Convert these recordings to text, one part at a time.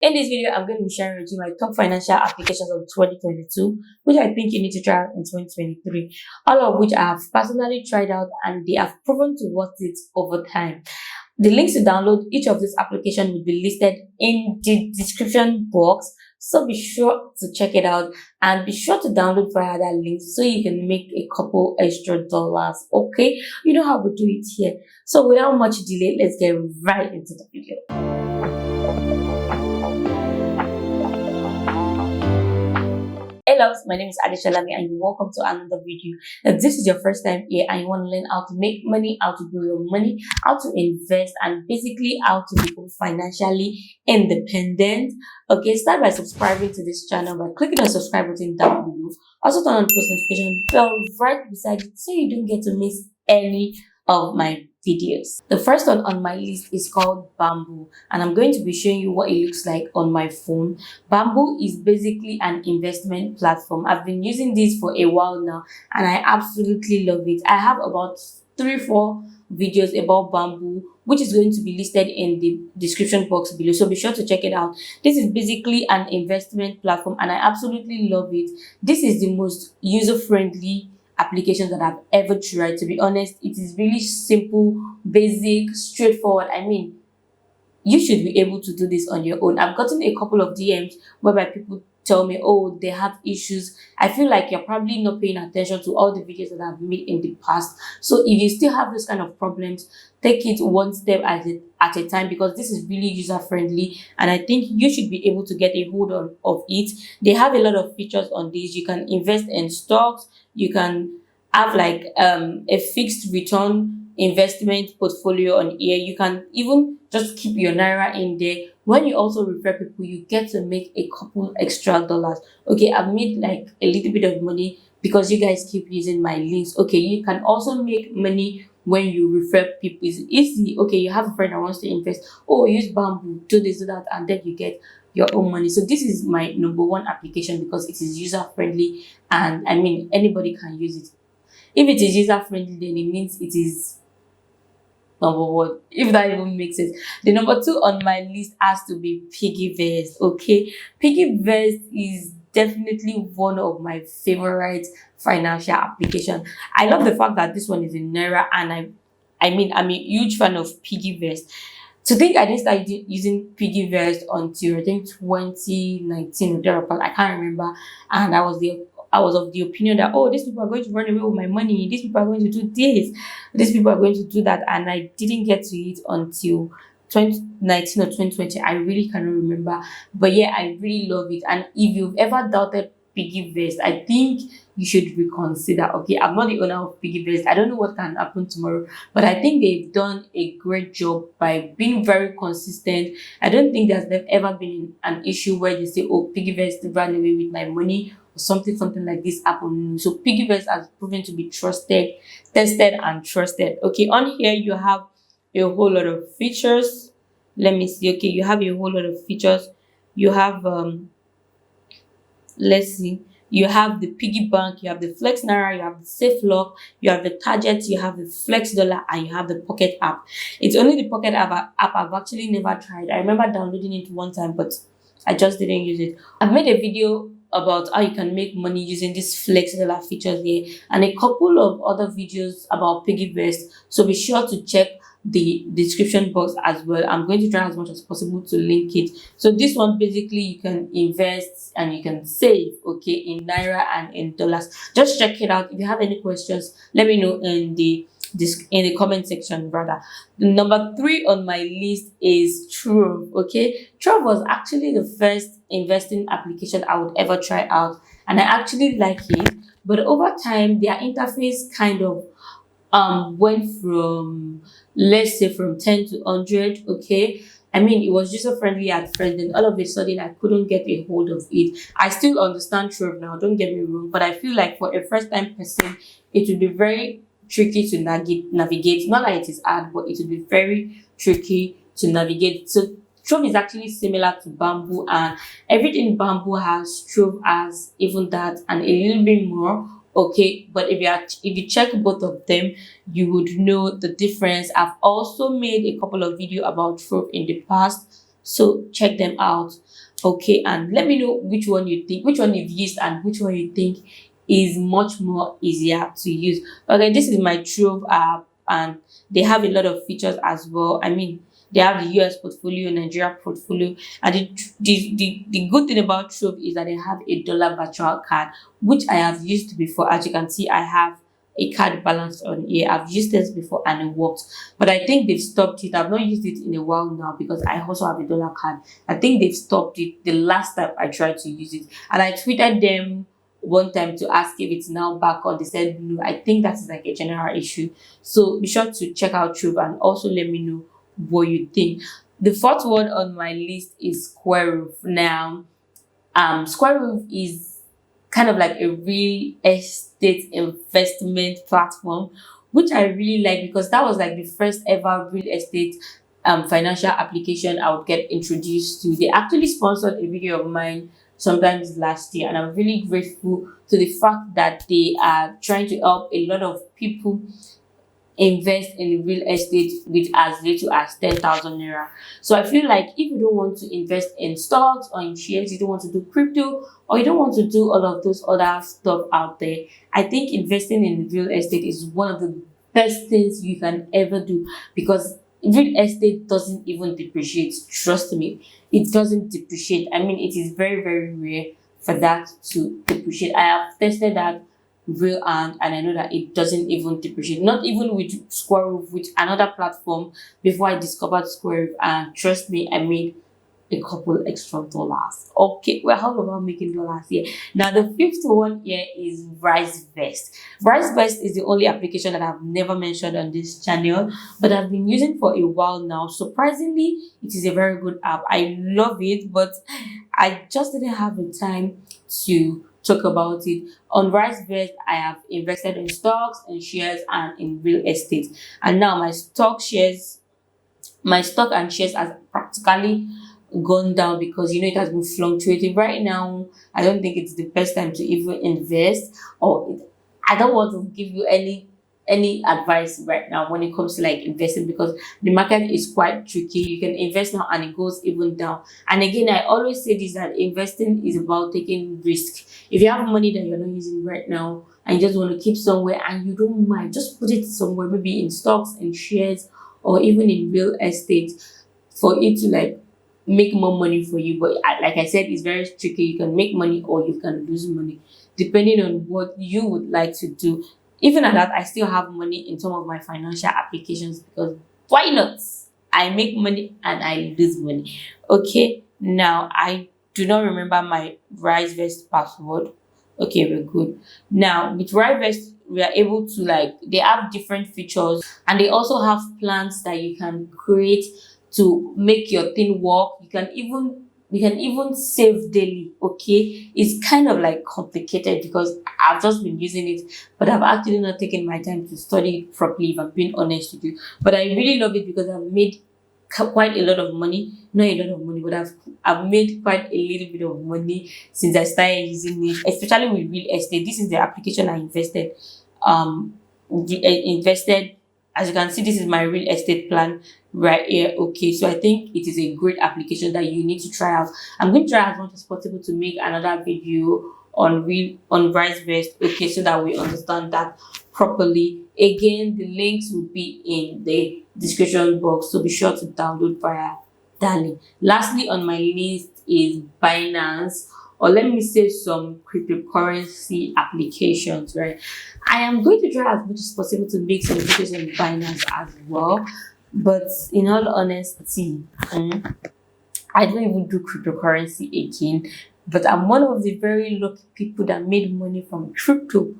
In this video, I'm going to be sharing with you my top financial applications of 2022, which I think you need to try out in 2023. All of which I have personally tried out and they have proven to worth it over time. The links to download each of these applications will be listed in the description box. So be sure to check it out and be sure to download via that link so you can make a couple extra dollars. Okay, you know how we do it here. So without much delay, let's get right into the video. Hello, my name is Adeshalami and welcome to another video. If this is your first time here and you want to learn how to make money, how to grow your money, how to invest, and basically how to become financially independent, okay, start by subscribing to this channel by clicking the subscribe button down below. Also turn on the post notification bell right beside it so you don't get to miss any of my videos. The first one on my list is called Bamboo, and I'm going to be showing you what it looks like on my phone. Bamboo is basically an investment platform. I've been using this for a while now and I absolutely love it. I have about 3-4 videos about Bamboo, which is going to be listed in the description box below, so be sure to check it out. This is basically an investment platform and I absolutely love it. This is the most user-friendly applications that I've ever tried. To be honest, it is really simple, basic, straightforward. I mean, you should be able to do this on your own. I've gotten a couple of DMs whereby people tell me, oh, they have issues. I feel like you're probably not paying attention to all the videos that I've made in the past. So if you still have those kind of problems, take it one step at a time, because this is really user friendly and I think you should be able to get a hold of it. They have a lot of features on this. You can invest in stocks, you can have like a fixed return investment portfolio on here. You can even just keep your naira in there. When you also refer people, you get to make a couple extra dollars. Okay, I've made like a little bit of money because you guys keep using my links. Okay, you can also make money when you refer people. It's easy. Okay, you have a friend that wants to invest. Oh, use Bamboo, do this, do that, and then you get your own money. So this is my number one application because it is user friendly and I mean anybody can use it. If it is user friendly, then it means it is number one, if that even makes sense. The number two on my list has to be Piggyvest. Okay, Piggyvest is definitely one of my favorite financial application. I love the fact that this one is in naira, and I mean I'm a huge fan of Piggyvest. To think I didn't start using Piggyvest until I think 2019 or thereabout, I can't remember, and I was of the opinion that, oh, these people are going to run away with my money, these people are going to do this, these people are going to do that, and I didn't get to it until 2019 or 2020. I really cannot remember, but yeah, I really love it. And if you've ever doubted Piggyvest, I think you should reconsider. Okay, I'm not the owner of Piggyvest. I don't know what can happen tomorrow, but I think they've done a great job by being very consistent. I don't think there's ever been an issue where they say, oh, Piggyvest ran away with my money or something like this happened. So Piggyvest has proven to be trusted, tested, and trusted. Okay, on here you have a whole lot of features. Let me see. Okay, you have a whole lot of features. You have let's see, you have the piggy bank, you have the flex naira, you have the safe lock, you have the target, you have the flex dollar, and you have the pocket app. It's only the pocket app I've actually never tried. I remember downloading it one time, but I just didn't use it. I've made a video about how you can make money using this flex dollar features here and a couple of other videos about Piggyvest, so be sure to check the description box as well. I'm going to try as much as possible to link it. So this one, basically you can invest and you can save, okay, in naira and in dollars. Just check it out. If you have any questions, let me know in the comment section rather. Number 3 on my list is Trove. Okay, Trove was actually the first investing application I would ever try out and I actually like it, but over time their interface kind of went from, let's say, from 10 to 100. Okay, I mean it was user friendly at first, then all of a sudden I couldn't get a hold of it. I still understand Trove now, don't get me wrong, but I feel like for a first time person it would be very tricky to navigate. Not that it is hard, but it would be very tricky to navigate. So Trove is actually similar to Bamboo, and everything Bamboo has, Trove has even that and a little bit more. Okay, but if you check both of them, you would know the difference. I've also made a couple of videos about Trove in the past, So check them out. Okay, and let me know which one you've used and which one you think is much more easier to use. Okay, this is my Trove app, and they have a lot of features as well. I mean, they have the US portfolio, Nigeria portfolio, and the good thing about Trove is that they have a dollar virtual card, which I have used before. As you can see, I have a card balance on here. I've used this before and it worked, but I think they've stopped it. I've not used it in a while now because I also have a dollar card. I think they've stopped it the last time I tried to use it, and I tweeted them one time to ask if it's now back on. They said no. I think that's like a general issue. So be sure to check out Trove and also let me know what you think. The fourth one on my list is Square Roof. Now, Square Roof is kind of like a real estate investment platform, which I really like because that was like the first ever real estate financial application I would get introduced to. They actually sponsored a video of mine sometimes last year, and I'm really grateful to the fact that they are trying to help a lot of people invest in real estate with as little as 10,000 naira. So I feel like if you don't want to invest in stocks or in shares, you don't want to do crypto, or you don't want to do all of those other stuff out there, I think investing in real estate is one of the best things you can ever do, because real estate doesn't even depreciate. Trust me, it doesn't depreciate. I mean, it is very, very rare for that to depreciate. I have tested that real and I know that it doesn't even depreciate, not even with Square Roof, with another platform before I discovered Square Roof, and trust me, I made a couple extra dollars. Okay, well, how about making dollars here? Now, the fifth one here is Risevest. Risevest is the only application that I've never mentioned on this channel, but I've been using for a while now. Surprisingly, it is a very good app. I love it, but I just didn't have the time to talk about it. On Risevest, I have invested in stocks and shares and in real estate. And now my stock and shares has practically gone down because it has been fluctuating. Right now, I don't think it's the best time to even invest, I don't want to give you any advice right now when it comes to like investing, because the market is quite tricky. You can invest now and it goes even down. And again, I always say this, that investing is about taking risk. If you have money that you're not using right now and you just want to keep somewhere and you don't mind, just put it somewhere, maybe in stocks and shares or even in real estate, for it to like make more money for you. But like I said, it's very tricky. You can make money or you can lose money depending on what you would like to do. Even at that, I still have money in some of my financial applications, because why not? I make money and I lose money. Okay, now I do not remember my Risevest password. Okay, we're good. Now with Risevest, we are able to like, they have different features and they also have plans that you can create to make your thing work. You can even save daily. Okay, it's kind of like complicated because I've just been using it, but I've actually not taken my time to study it properly, if I'm being honest with you. But I really love it because I've made quite a lot of money. Not a lot of money, but I've made quite a little bit of money since I started using it, especially with real estate. This is the application I invested. Invested. As you can see, this is my real estate plan right here. Okay, so I think it is a great application that you need to try out. I'm going to try as much as possible to make another video on Risevest, okay, so that we understand that properly. Again, the links will be in the description box, so be sure to download via that link. Lastly on my list is Binance, or let me say some cryptocurrency applications, right? I am going to try as much as possible to make some videos on Binance as well, but in all honesty, I don't even do cryptocurrency again. But I'm one of the very lucky people that made money from crypto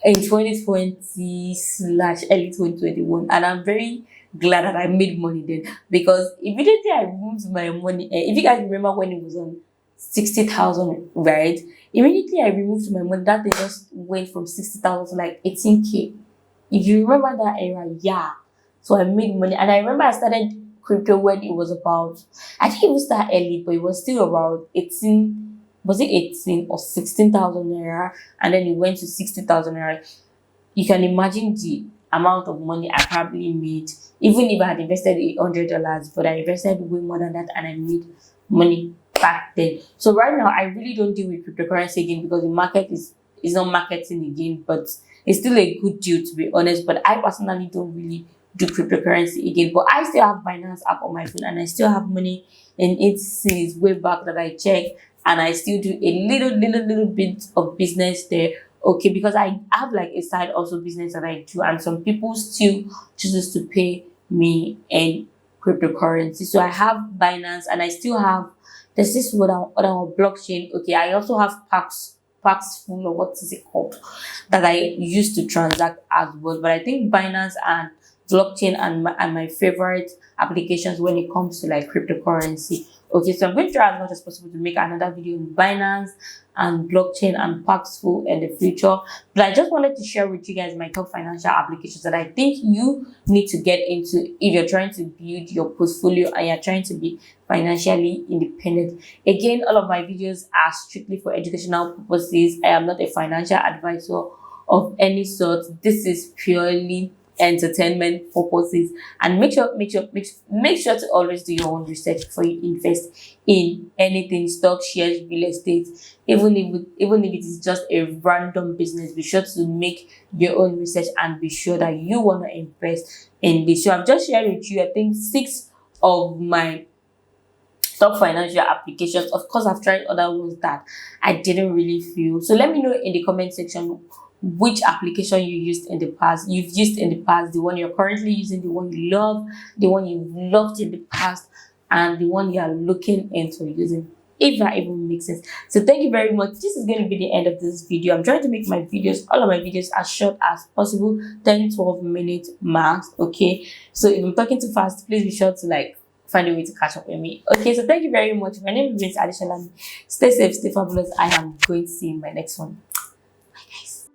in 2020 slash early 2021, and I'm very glad that I made money then, because immediately I removed my money. If you guys remember when it was on 60,000, right? Immediately I removed my money. That they just went from 60,000 to like 18K. If you remember that era, yeah. So I made money, and I remember I started crypto when it was about, I think it was that early, but it was still about 18. Was it 18 or 16,000 naira? And then it went to 60,000 naira. You can imagine the amount of money I probably made, even if I had invested $100, but I invested way more than that and I made money back then. So right now, I really don't deal with cryptocurrency again because the market is not marketing again, but it's still a good deal to be honest. But I personally don't really do cryptocurrency again. But I still have Binance app on my phone and I still have money in it since way back that I check, and I still do a little bit of business there. Okay, because I have like a side also business that I do, and some people still chooses to pay me in cryptocurrency. So I have Binance and I still have there's this other one, blockchain. Okay, I also have packs full of what is it called that I used to transact as well. But I think Binance and blockchain and my favorite applications when it comes to like cryptocurrency. Okay, so I'm going to try as much as possible to make another video on Binance and blockchain and Paxful in the future. But I just wanted to share with you guys my top financial applications that I think you need to get into if you're trying to build your portfolio and you're trying to be financially independent. Again, all of my videos are strictly for educational purposes. I am not a financial advisor of any sort. This is purely entertainment purposes, and make sure to always do your own research before you invest in anything, stock, shares, real estate. Even if it is just a random business, be sure to make your own research and be sure that you want to invest in this. So I've just shared with you I think 6 of my top financial applications. Of course, I've tried other ones that I didn't really feel. So let me know in the comment section which application you've used in the past, the one you're currently using, the one you love, the one you've loved in the past, and the one you are looking into using, if that even makes sense. So thank you very much. This is going to be the end of this video. I'm trying to make all of my videos as short as possible, 10-12 minutes max. Okay, so if I'm talking too fast, please be sure to like find a way to catch up with me. Okay, so thank you very much. My name is Adeshala. Stay safe, stay fabulous. I am going to see you in my next one. Bye guys.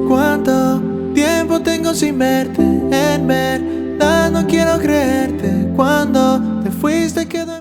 ¿Cuánto tiempo tengo sin verte? En verdad no quiero creerte. Cuando te fuiste quedó en